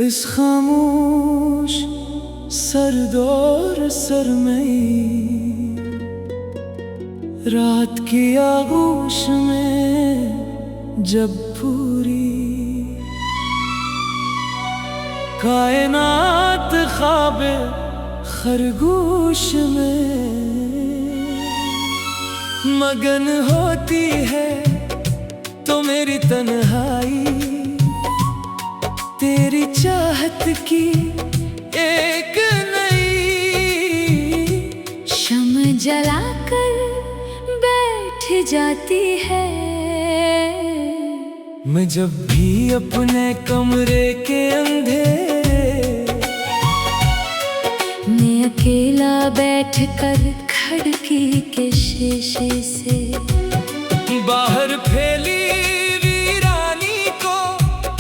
इस खामोश सर्द और सरमई रात की आगोश में जब पूरी कायनात ख्वाबे खरगोश में मगन होती है तो मेरी तन्हाई तेरी चाहत की एक नई शम्म जलाकर बैठ जाती है। मैं जब भी अपने कमरे के अंधेरे मैं अकेला बैठकर खिड़की के शीशे से बाहर फैली वीरानी को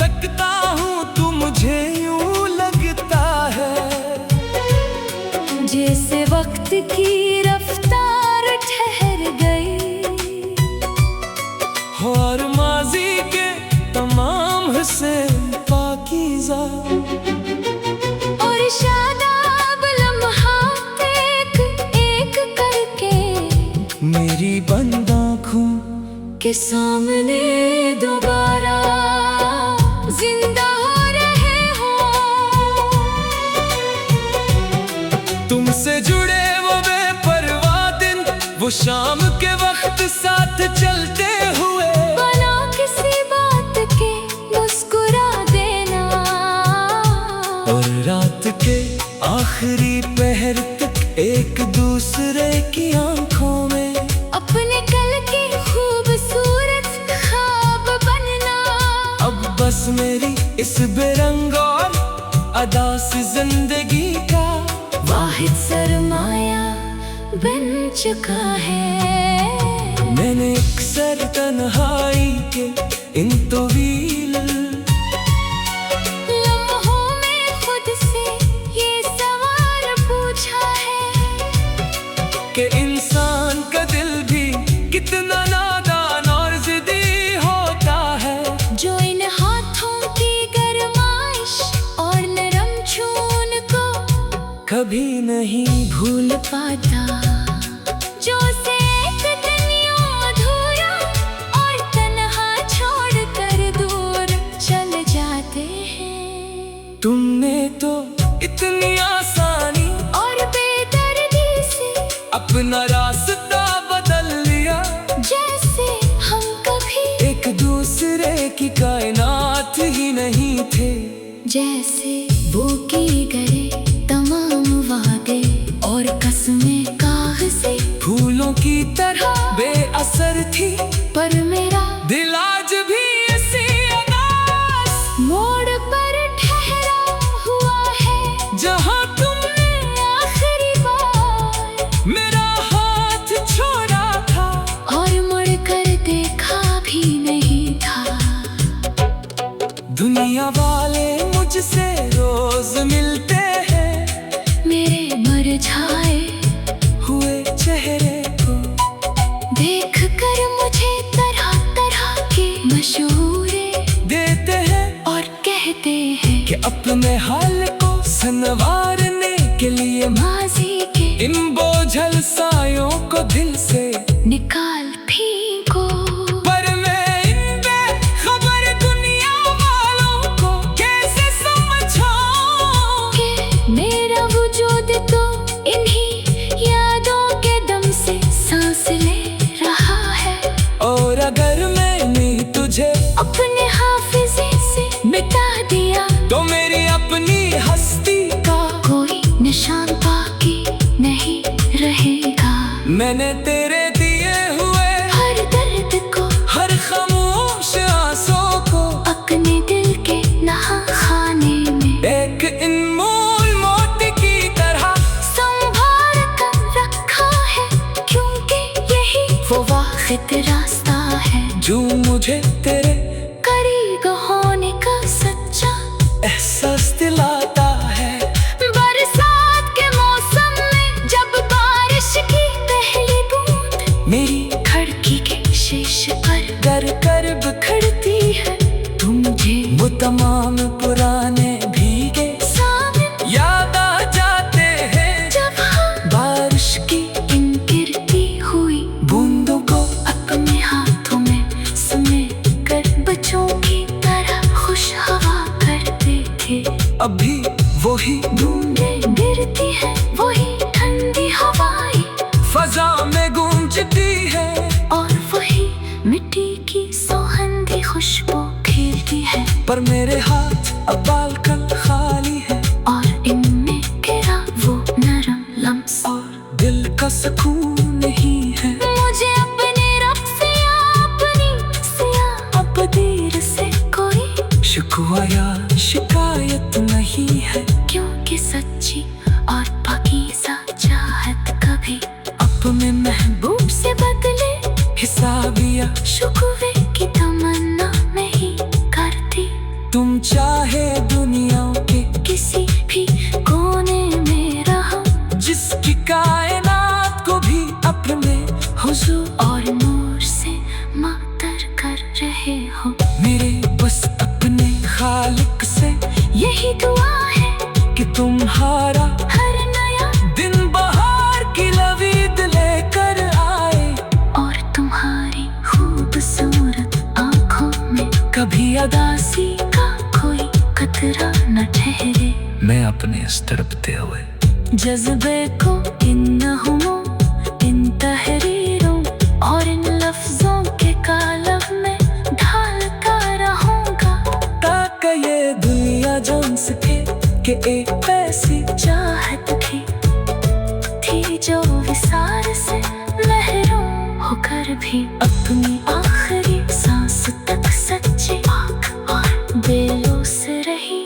तकता हूँ, तू मुझे यूं लगता है जैसे वक्त की रफ्तार ठहर गई और माजी के तमाम हिस्से पाकीज़ा और शादाब लम्हात एक एक करके मेरी बंद आँखों के सामने दोबारा जिंदा हो रहे हो। तुमसे जुड़े वो बेपरवाह दिन, वो शाम के वक्त साथ चलते हुए बना किसी बात के मुस्कुरा देना और रात के आखिरी पहर तक एक दूसरे की आंखों में अपने कल की खूबसूरत ख्वाब बनना। अब बस मेरी इस बेरंग और अदा से जिंदगी का वाहिद सरमाया बन चुका है। मैंने अक्सर तन्हाई के इन तवील लम्हों में खुद से ये सवाल पूछा है कि इंसान का दिल भी कितना नादान और जिद्दी होता है, जो इन हाथों की गरमाइश और नरम छून को कभी नहीं भूल पाता। जो से एक दिन यूं अधूरा और तन्हा छोड़कर दूर चल जाते हैं। तुमने तो इतनी आसानी और बेदर्दी से अपना रास्ता बदल लिया, जैसे हम कभी एक दूसरे की कायनात ही नहीं थे। जैसे वो किए गए तमाम वादे और कसमें कागज़े फूलों की तरह बेअसर थी, पर मेरा दिल आज भी इसी अदास मोड़ पर ठहरा हुआ है, जहाँ तुमने आखिरी बार मेरा हाथ छोड़ा था और मुड़कर देखा भी नहीं था। दुनिया वाले मुझसे रोज मिलते हैं मेरे मुरझाए हुए चेहरे को देख कर मुझे तरह तरह के मशवरे देते हैं और कहते हैं कि अपने हाल को संवारने के लिए माजी के इन बोझल सायों को दिल से निकाल फेंको। पर मैं इन बेखबर दुनिया वालों को कैसे समझाऊं कि मेरा वजूद तो इन्हीं यादों के दम से सांस ले रहा है। और अगर मैंने तुझे अपने हाफिजे से मिटा दिया तो मेरी अपनी हस्ती का कोई निशान बाकी नहीं रहेगा। मैंने तेरे दिए हुए हर दर्द को हर खामोश आंसू को अपने दिल के नहा खाने में एक अनमोल मोती की तरह संभाल कर रखा है, क्योंकि यही वो वाहिद रास्ता है जो मुझे तेरे करीब होने का सच्चा एहसास दिलाता है। बरसात के मौसम में जब बारिश की पहली बूंद मेरी खिड़की के शीशे पर कर कर बिखरती है, तुम मुझे वो तमाम पुराने भी अब बालकन खाली है और इनमें गिरा वो नरम लम्स। और दिल का सुकून नहीं है मुझे अपने रब से अब देर से कोई शिकवा या शिकायत नहीं है, क्योंकि सच्ची और पाकीज़ा चाहत कभी अपने महबूब से बदले हिसाब या शुक्वे की तमन्ना नहीं करती। तुम चाहे दुनिया के किसी भी कोने में रहो, जिसकी कायनात को भी अपने हुजूर और नूर से मातर कर रहे हो। मेरे बस अपने खालिक से यही दुआ है कि तुम्हारा हर नया दिन बहार की लवीद लेकर आए और तुम्हारी खूबसूरत आंखों में कभी उदासी का कोई कतरा न ठहरे। मैं अपने इस तड़पते हुए जज्बे को इन नगमों, इन तहरीरों और इन लफ्जों के कालब में ढालता रहूंगा, ताकि ये दुनिया जान सके कि एक ऐसी चाहत थी जो विसार से महरूम होकर भी अपनी आखिरी सांस तक सच्ची आँख और बेलूस रही।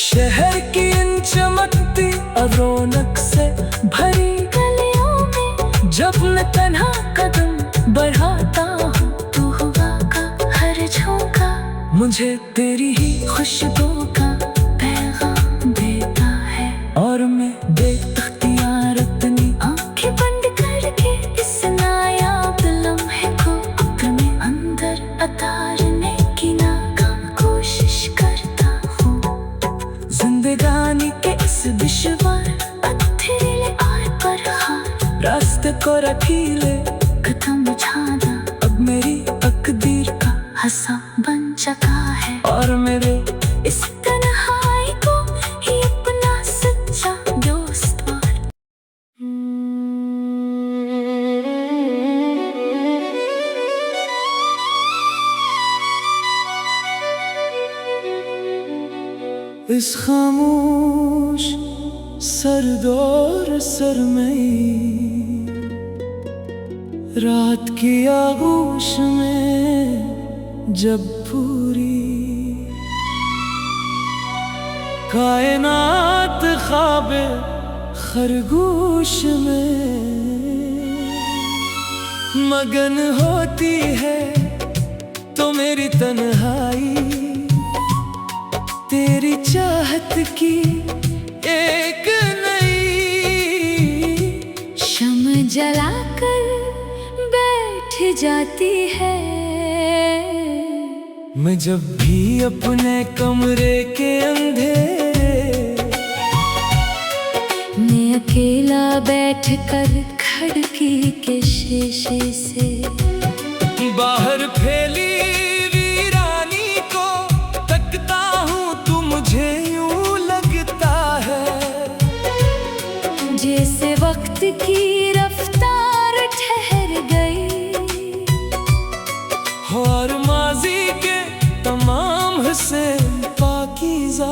शहर की इन चमकती और रौनक से भरी गलियों में जब मैं तन्हा कदम बढ़ाता हूँ, तू हवा का हर झोंका मुझे तेरी ही खुशबू का पैगाम देता है। और मैं बेइख्तियार अपनी आंखें बंद करके इस नायाब लम्हे को अपने अंदर उतारने की नाकाम कोशिश करता हूँ। जिंदगानी के इस दुश्वार पत्थरीले और परखार रास्ते को रखीले कदम झादा अब मेरी तकदीर का हंसा बन चुका है, और मेरे इस तन्हाई को ही अपना सच्चा दोस्त और इस खामोश सरदौर सरमई रात की आगोश में जब पूरी कायनात ख्वाबे खरगोश में मगन होती है तो मेरी तन्हाई तेरी चाहत की एक नई शम जलाकर बैठ जाती है। मैं जब भी अपने कमरे के अंधेरे मैं अकेला बैठकर खिड़की के शीशे से बाहर फैली वीरानी को तकता हूँ, तू मुझे यूं लगता है जैसे वक्त की रफ्तार ठहर गई और माजी के तमाम हुस्न पाकीज़ा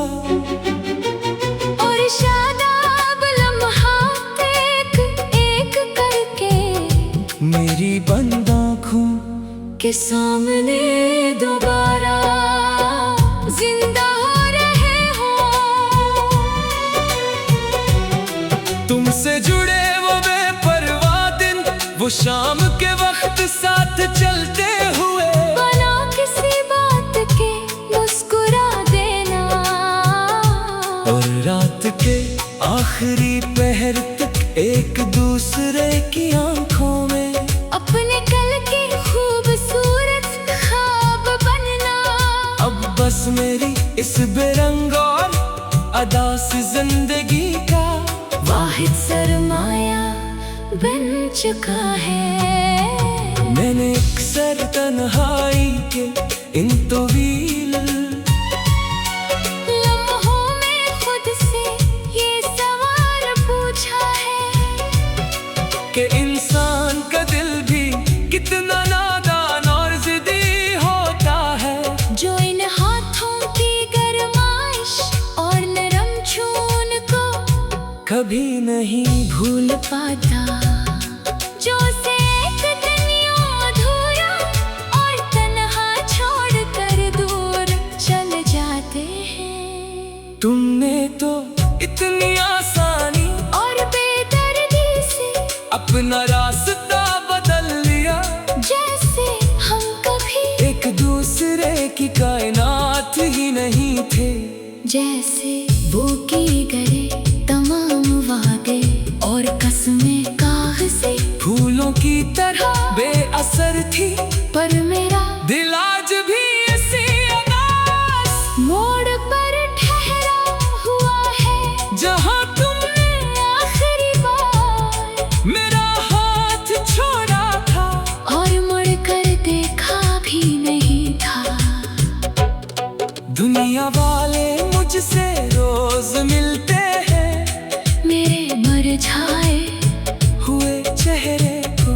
और शादाब लम्हात एक एक करके मेरी बंद आँखों के सामने दोबारा जिंदा हो रहे हो। तुमसे जुड़े वो बेपरवाह दिन, वो शाम के वक्त साथ चलते हुए बना किसी बात के मुस्कुरा देना और रात के आखिरी पहर तक एक दूसरे की आंखों में अपने कल की खूबसूरत ख्वाब बनना। अब बस मेरी इस बेरंग और अदा से जिंदगी का वाहिद सरमाया बन चुका है। मैंने अक्सर तन्हाई के इन तवील लम्हों में खुद से ये सवाल पूछा है कि इंसान का दिल भी कितना नादान और जिद्दी होता है, जो इन हाथों की गरमाइश नहीं भूल पाता जो से एक दिन यूं अधूरा और तन्हा छोड़ कर दूर चल जाते हैं। तुमने तो इतनी आसानी और बेदर्दी से अपना रास्ता बदल लिया, जैसे हम कभी एक दूसरे की कायनात ही नहीं थे। जैसे वो किए गए तमाम वादे और कसमें कागज़े फूलों की तरह बेअसर थी, पर मेरा दिल आज भी इसी अदास मोड़ पर ठहरा हुआ है, जहाँ तुमने आखिरी बार मेरा हाथ छोड़ा था और मुड़ कर देखा भी नहीं था। दुनिया वाले मुझसे रोज मिलते हैं, मेरे मुरझाए हुए चेहरे को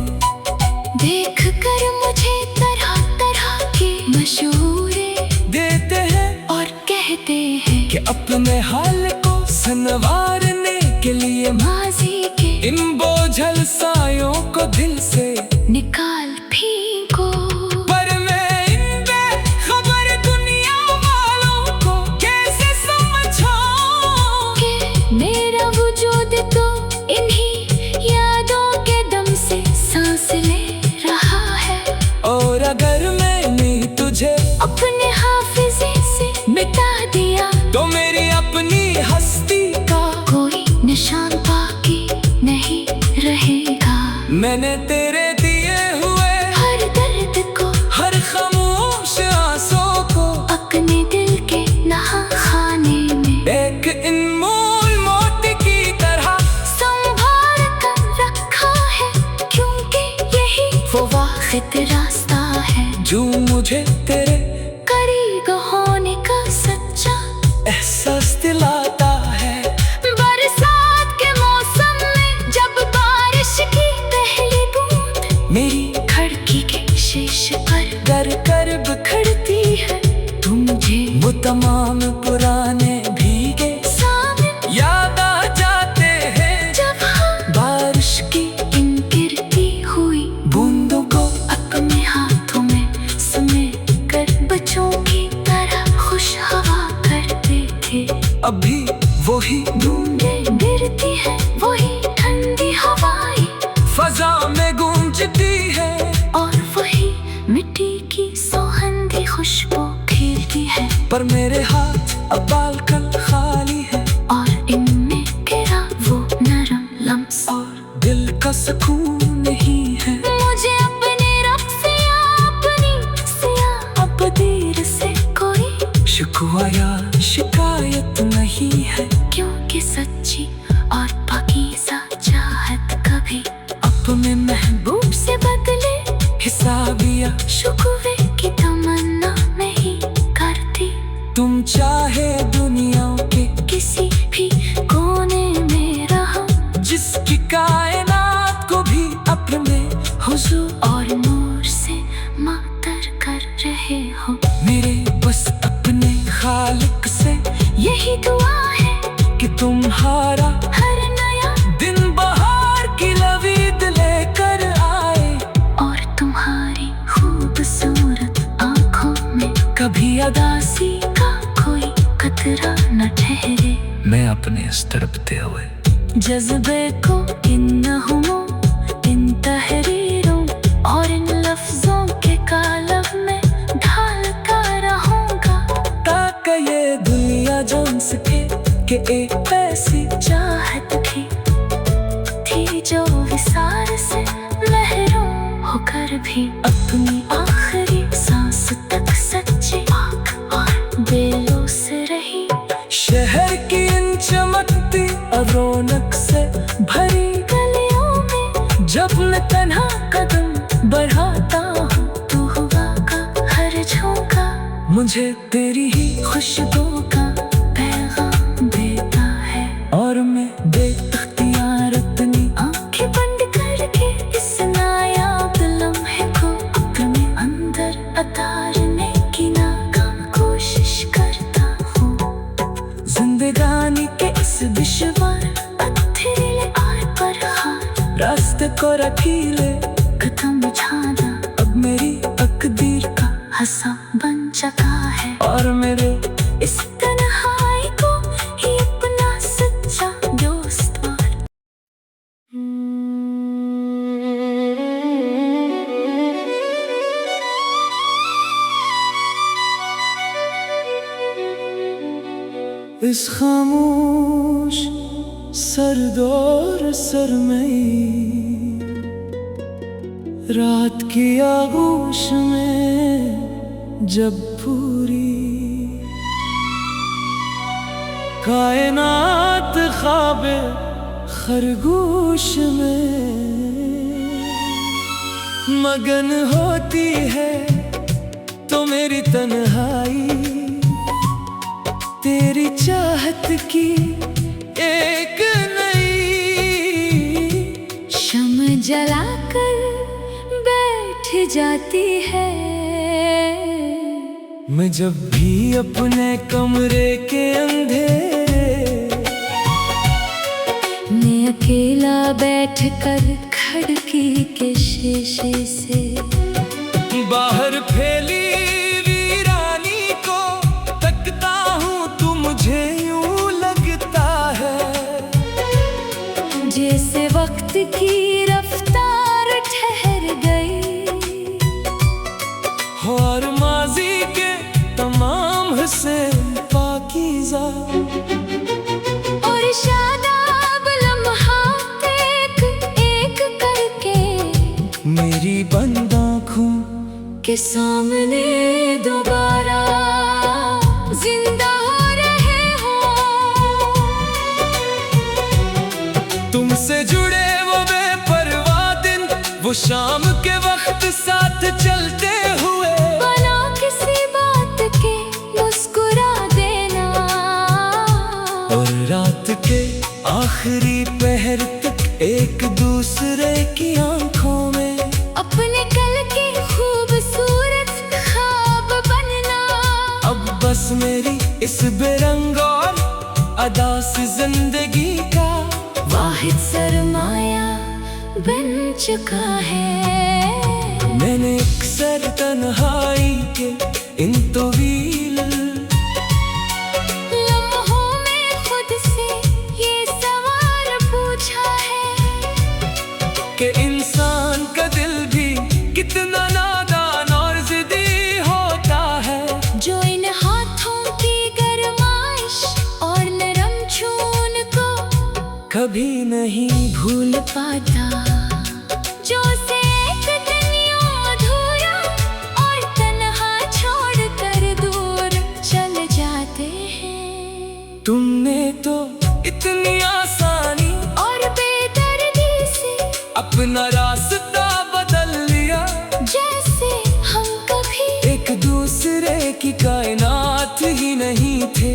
देख कर मुझे तरह तरह के मशवरे देते हैं और कहते हैं कि अपने हाल को संवारने के लिए माजी के इन बोझल सायों को दिल से निकाल फेंको। पर मैं इन बेखबर दुनिया वालों को कैसे समझाऊं कि मेरा वजूद तो इन्हीं यादों के दम से सांस ले रहा है। और अगर मैंने तुझे अपने हाफिजे से मिटा दिया तो मेरी अपनी हस्ती का कोई निशान बाकी नहीं रहेगा। मैंने तेरे दिए हुए हर दर्द को हर खामोश आंसू को अपने दिल के नहा खाने में एक अनमोल मोती की तरह संभाल कर रखा है, क्योंकि यही वो वाहिद रास्ता है जो मुझे तेरे करीब होने का सच्चा एहसास दिलाता है। बरसात के मौसम में जब बारिश की पहली बूंद मेरी खिड़की के शीशे पर कर कर खड़ती है, तुम मुझे वो तमाम पुराने भीगे सामने याद आ जाते हैं, जब हम बारिश की इन गिरती हुई बूंदों को अपने हाथों में समेट कर बच्चों की तरह खुश हवा करते थे। अभी वही बूंदें गिरती है, वही ठंडी हवाएं फजा में गूंजती है, और वही मिट्टी की सौगंधी खुशबू खिलती है, पर मेरे हाथ अब बालकन खाली है और इनमें गिरा वो नरम लम्स। और दिल का सुकून नहीं है। मुझे अपने रब से या अपनी सिया अपदीर से कोई शिकवा या शिकायत नहीं है, क्योंकि सच्ची और पाकीज़ा चाहत कभी अपने महबूब से बदले हिसाब या शुक्वे की तमन्ना नहीं करती। तुम चाहे दुनिया के किसी भी कोने में रहो, जिसकी कायनात को भी अपने हुजूर और नूर से मातर कर रहे हो। मेरे बस अपने खालिक से यही दुआ है कि तुम्हारा हर नया दिन बहार की लवीद लेकर आए, और तुम्हारी खूबसूरत आंखों में कभी उदासी का कोई कतरा न ठहरे। मैं अपने इस तड़पते हुए जज्बे को इन नगमों, इन तहरीरों और इन लफ्जों के कालब में ढालता रहूंगा, ताकि ये दुनिया जान सके कि एक ऐसी चाहत थी जो विसार से महरूम होकर भी अपनी आखिरी सांस तक सच्ची आँख और बेलूस रही। शहर की इन चमकती रौनक से भरी गलियों में जब मैं तन्हा कदम बढ़ाता हूँ, तू हुआ का हर झोंका मुझे तेरी ही खुशबू का पैगाम देता है, और मैं बेइख्तियार अपनी आंखें बंद करके इस नायाब लम्हे को अपने अंदर उतारने की नाकाम कोशिश करता हूँ। जिंदगानी के इस दुश्वार पत्थरीले रास्ते को रखीले खत्म छाना अब मेरी तकदीर का हंसा बन चुका है, और मेरे इस तन्हाई को ही अपना सच्चा दोस्त और इस खामोश सर्द और सरमई रात की आगोश में जब पूरी कायनात ख्वाबे खरगोश में मगन होती है तो मेरी तन्हाई तेरी चाहत की एक नई शम जलाकर बैठ जाती है। मैं जब भी अपने कमरे के अंधेरे मैं अकेला बैठकर खिड़की के शीशे से बाहर फैली वीरानी को तकता हूँ, तू मुझे यूं लगता है जैसे वक्त की रफ्तार ठहर गई और माजी के तमाम हुस्न पाकीज़ा और शादाब लम्हात एक एक करके मेरी बंद आँखों के सामने दोबारा जिंदा हो रहे हो। तुमसे जुड़े वो बेपरवाह दिन, वो शाम के वक्त साथ चलते हुए बना किसी बात के मुस्कुरा देना और रात के आखिरी पहर तक एक दूसरे की आंखों में अपने कल की खूबसूरत ख्वाब बनना। अब बस मेरी इस बेरंग और अदा से जिंदगी का वाहिद सरमाया बन चुका है। मैंने अक्सर तन्हाई के इन तवील लम्हों में खुद से ये सवाल पूछा है कि इंसान का दिल भी कितना नादान और जिद्दी होता है, जो इन हाथों की गरमाइश और नरम छून को कभी नहीं भूल पाता, जो से एक दिन यूं अधूरा और तन्हा छोड़कर दूर चल जाते हैं। तुमने तो इतनी आसानी और बेदर्दी से अपना रास्ता बदल लिया, जैसे हम कभी एक दूसरे की कायनात ही नहीं थे।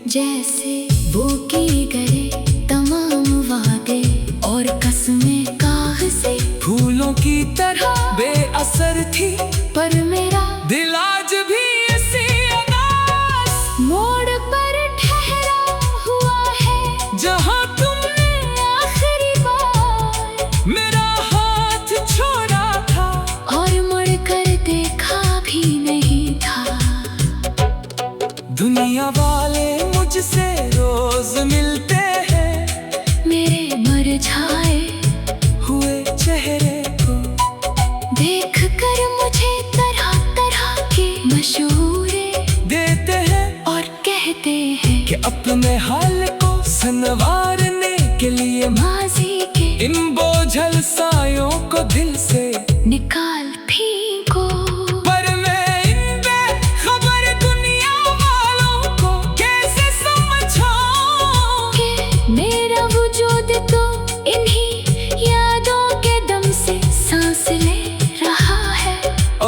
जैसे वो की गए तमाम वादे और कसमें कागज़े फूलों की तरह बेअसर थी, पर मेरा दिल आज भी इसी अदास मोड़ पर ठहरा हुआ है, जहाँ तुमने आखिरी बार मेरा हाथ छोड़ा था और मुड़कर देखा भी नहीं था। दुनिया वाले मुझसे रोज मिलते हैं मेरे मुरझाए हुए चेहरे को देख कर मुझे तरह तरह के मशवरे देते हैं और कहते हैं कि अपने हाल को संवारने के लिए माजी के इन बोझल सायों को दिल से निकाल फेंको। पर मैं इन बेखबर दुनिया वालों को कैसे समझाऊं कि मेरा वजूद तो इन्हीं यादों के दम से सांस ले रहा है।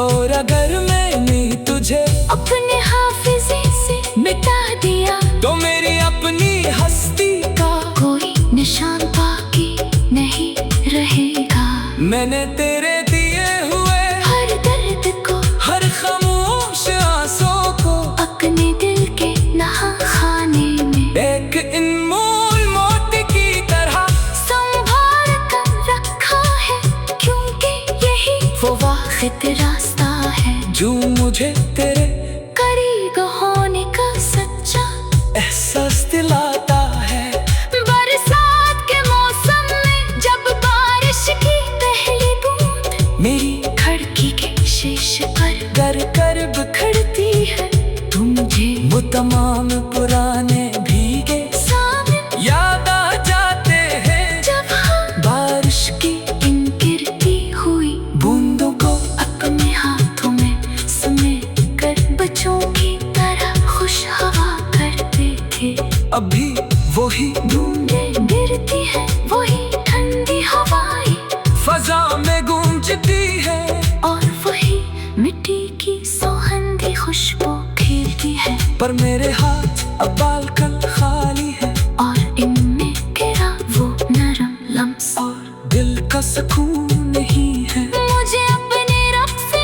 और अगर मैंने तुझे अपने हाफिजे से मिटा दिया तो मेरी अपनी हस्ती का कोई निशान बाकी नहीं रहेगा। मैंने तेरे दिए हुए हर दर्द को हर खामोश आंसू को अपने दिल के नहा खाने में एक अनमोल मोती की तरह संभाल कर रखा साबित रास्ता है जो मुझे तेरे करीब होने का सच्चा एहसास दिलाता है। बरसात के मौसम में जब बारिश की पहली बूंद मेरी खिड़की के शीशे पर कर कर बिखरती है, तुम मुझे वो तमाम पुराने भीगे सामने याद आ जाते हैं। जब हम बारिश की इन गिरती हुई बूंदों को अपने हाथों में समेट कर बच्चों की तरह खुश हवा करते थे। अभी वही बूंदें गिरती है, वही ठंडी हवाएं फजा में गूंजती है, और वही मिट्टी की सौगंधी खुशबू खेलती है। पर मेरे हाथ अब बालकन खाली है, और इनमें गिरा वो नरम लम्स, और दिल का सुकून नहीं है। मुझे अपने रब से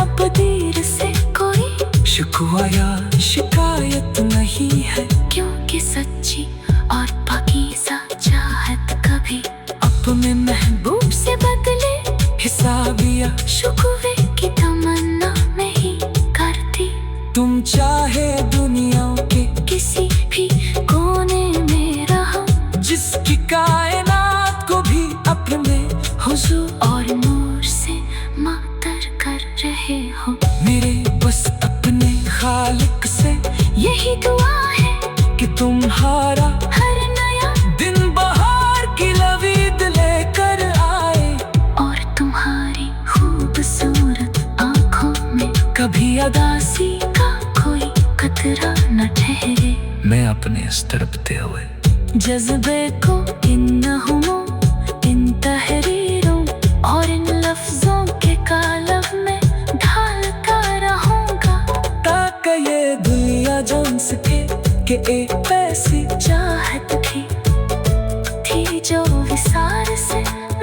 अब देर से कोई शिकवा या शिकायत नहीं है, क्योंकि सच्ची और पाकीज़ा चाहत कभी अपने महबूब से बदले हिसाब या शुक्वे की तमन्ना नहीं करती। तुम चाहे दुनिया के किसी भी कोने में रहो, जिसकी कायनात को भी अपने हुजूर और नूर से मातर कर रहे हो। मेरे बस अपने खालिक से यही दुआ है कि तुम्हारा हर नया दिन बहार की लवीद लेकर आए, और तुम्हारी खूबसूरत आंखों में कभी उदासी का कोई कतरा न ठहरे। मैं अपने इस तड़पते हुए जज्बे को इन नगमों, इन तहरीरों और इन लफ्जों के कालब में ढालता रहूंगा, ताकि ये दुनिया जान सके कि एक ऐसी चाहत थी जो विसार से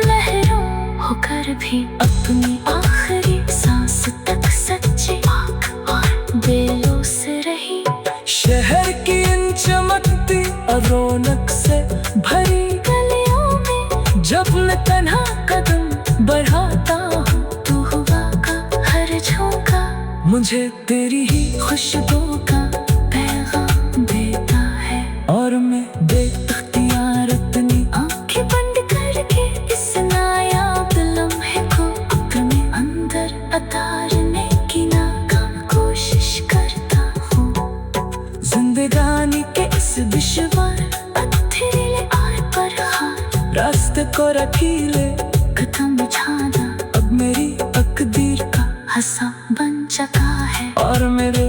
महरूम होकर भी अपनी आखिरी सांस तक सच्ची आँख और बेलूस रही। शहर की इन चमकती और रौनक से भरी गलियों में जब मैं तन्हा कदम बढ़ाता हूँ, तू हुआ का हर झोंका मुझे तेरी ही खुशबू का पैगाम देता है। और मैं बेइख्तियार अपनी आंखें बंद करके इस नायाब लम्हे को अपने अंदर उतारने की नाकाम कोशिश करता हूँ। जिंदगानी के इस दुश्वार पत्थरीले आर पर हार रास्ते को रखीले कदम झाना अब मेरी तकदीर का हंसा बन चुका है, और मेरे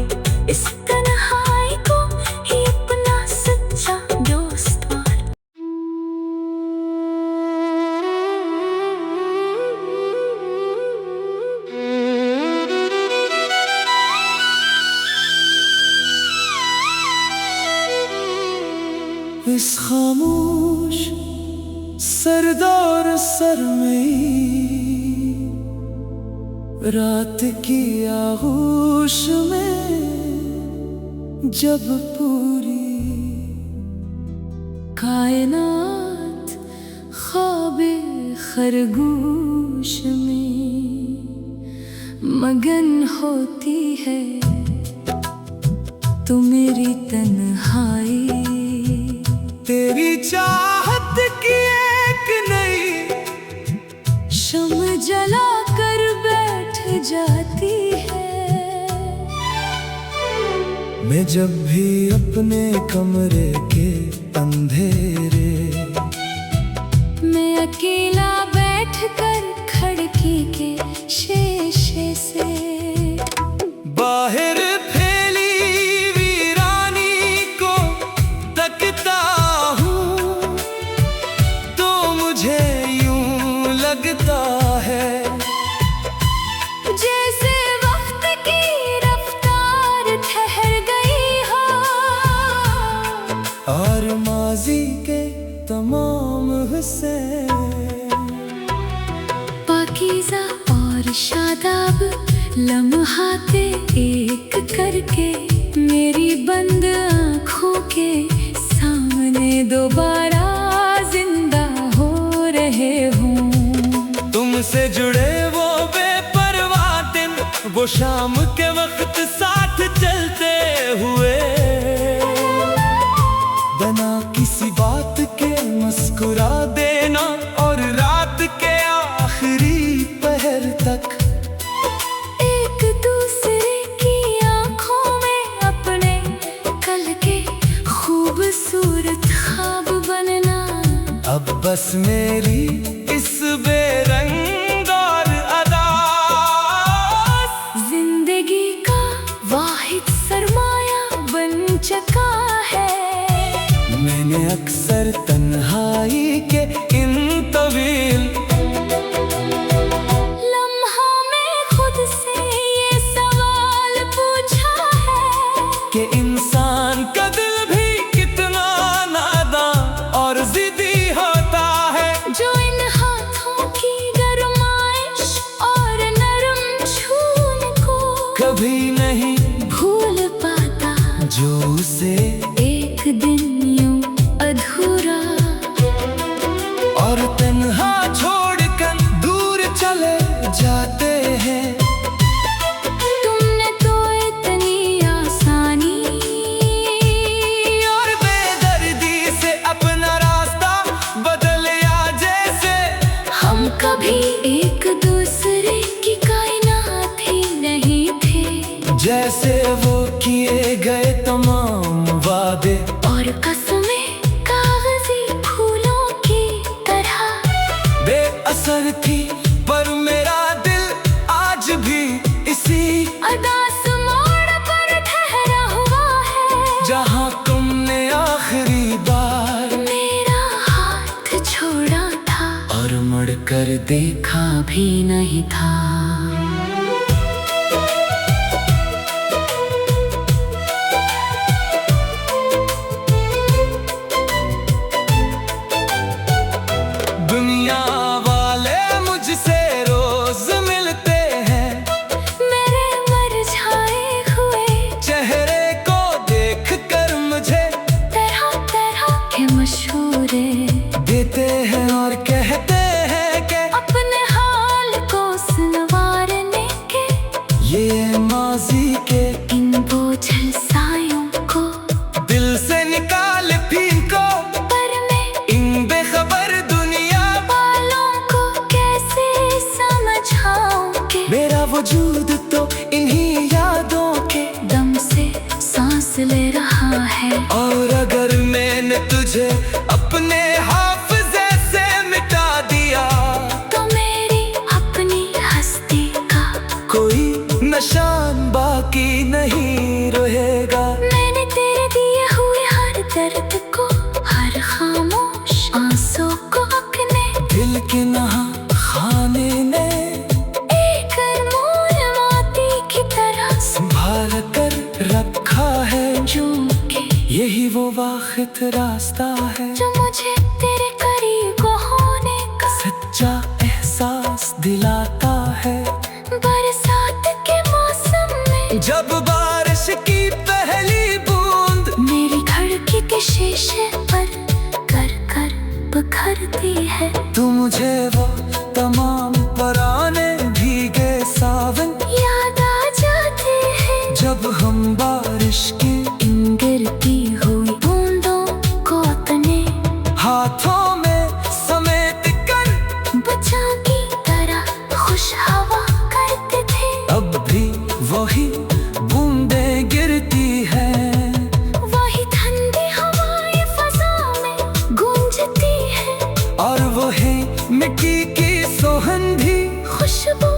इस तन्हाई को ही अपना सच्चा दोस्त और इस खामोश सरदार सर में रात की आगोश में जब पूरी कायनात ख्वाबे खरगोश में मगन होती है तो मेरी तन्हाई तेरी चाहत की एक नई शम्म जला कर बैठ जाती है। मैं जब भी अपने कमरे के अंधेरे मैं अकेला बैठ कर खिड़की के शीशे से बाहर फैली वीरानी को तकता हूँ, तो मुझे यूं लगता है जैसे वक्त की रफ्तार ठहर गई हो, और माजी के तमाम हिस्से पाकीज़ा और शादाब लम्हाते एक करके मेरी बंद आँखों के सामने दोबारा जिंदा हो रहे हूँ। तुम तुमसे जुड़े वो बेपरवाह दिन, वो शाम के वक्त साथ चलते हुए, बिना किसी बात के मुस्कुरा देना, और रात के आखिरी पहर तक एक दूसरे की आंखों में अपने कल के खूबसूरत ख्वाब बनना। अब बस मेरी इस बेरंग और अदास जिंदगी का वाहिद सरमाया बन चुका है। मैंने अक्सर तन्हाई के इन तवील लम्हा में खुद से ये सवाल पूछा है कि इंसान का दिल भी कितना नादां और जिद्दी होता है, जो इन हाथों की गरमाइश और नरम छूने को कभी नहीं भूल पाता, जो उसे एक दिन यूं अधूरा और तन्हा छोड़कर दूर चले जाते हैं। तुमने तो इतनी आसानी और बेदर्दी से अपना रास्ता बदलिया, जैसे हम कभी एक दूसरे की कायनात ही नहीं थे। जैसे वो किए गए तमाम वादे और कसमें कागजी फूलों की तरह बेअसर थी, पर मेरा दिल आज भी इसी अदास मोड़ पर ठहरा हुआ है, जहां तुमने आखिरी बार मेरा हाथ छोड़ा था और मुड़कर देखा भी नहीं था। दुनिया वाले मुझसे रोज मिलते हैं, मेरे मुरझाए हुए चेहरे को देख कर मुझे तरह तरह के मशूरे देते हैं और कहते हैं कि अपने हाल को सुनवारने के, ये माजी के इन बोझल सायों को दिल से निकाल फेंको, पर मैं इन बेखबर दुनिया वालों को कैसे समझाऊं कि मेरा वजूद तो इन्हीं यादों के दम से सांस ले रहा है। और अगर मैंने तुझे अपने हाफ़िज़े से मिटा दिया, तो मेरी अपनी हस्ती का कोई निशान बाकी नहीं रहेगा। मैंने तेरे दिए हुए हर दर्द को, हर खामोश आंसू को अपने दिल के नहा खाने ने एक अनमोल मोती की तरह संभाल कर रखा है, जो कि यही वो वाक़ित रास्ता है, जो मुझे तेरे करीब होने का सच्चा एहसास दिलाता है। बरसात के मौसम में जब बारिश की पहली बूंद मेरी खिड़की के शीशे पर कर कर बिखरती है, तू मुझे वो तमाम पुराने भीगे सावन याद आ जाते हैं, जब हम बारिश की इन गिरती हुई बूंदों को अपने हाथों में समेट कर बचा की तरह खुश हवा करते थे। अब भी वही बूंदें गिरती हैं, वही ठंडी हवाएं फजा में गूंजती है, और वही मिट्टी की सोहन भी खुशबू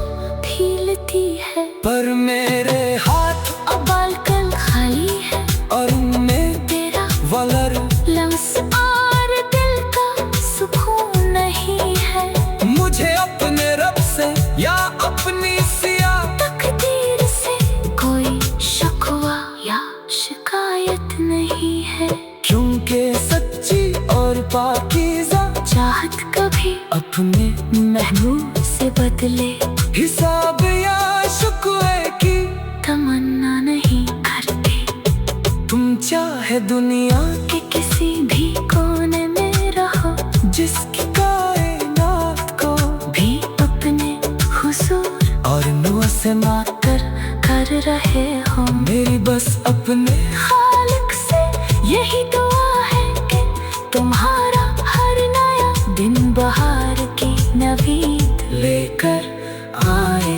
फीलती है। पर मेरे हाथ अब बालकन खाली है, और उनमें तेरा वलर लम्स और दिल का सुकून नहीं है। मुझे अपने रब से या अपनी सिया तकदीर से कोई शिकवा या शिकायत नहीं है, क्योंकि सच्ची और पाकीज़ा चाहत कभी अपने महबूब से बदले हिसाब या शुक्वे की तमन्ना नहीं करते। तुम चाहे दुनिया कि किसी भी कोने में रहो, जिसकी कायनात को भी अपने से मातर कर रहे हो। मेरी बस अपने खालिक से यही दुआ है कि तुम्हारा हर नया दिन बहार की नवीद लेकर आए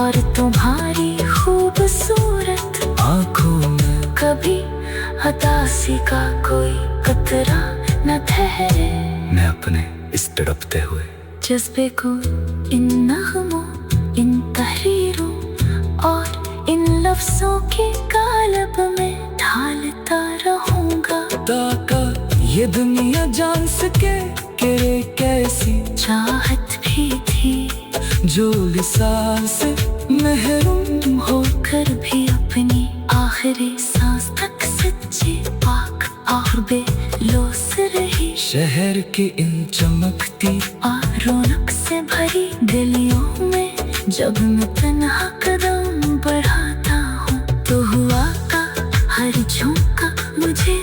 और तुम्हारी खूबसूरत आँखों में कभी हताशी का कोई कतरा न ठहरे। मैं अपने इस तड़पते हुए जज्बे को इन नगमों, इन तहरीरों और इन लफ्जों के कालब में ढालता रहूंगा, ताका ये दुनिया जान सके कि ये कैसी चाहत भी थी जो विसाल से महरूम हो। होकर भी अपनी आखिरी सांस तक सच्ची पाक और बेलौस रही। शहर की इन चमकती और रौनक से भरी गलियों में जब मैं तन्हा कदम बढ़ाता हूँ तो हुआ का हर झोंका मुझे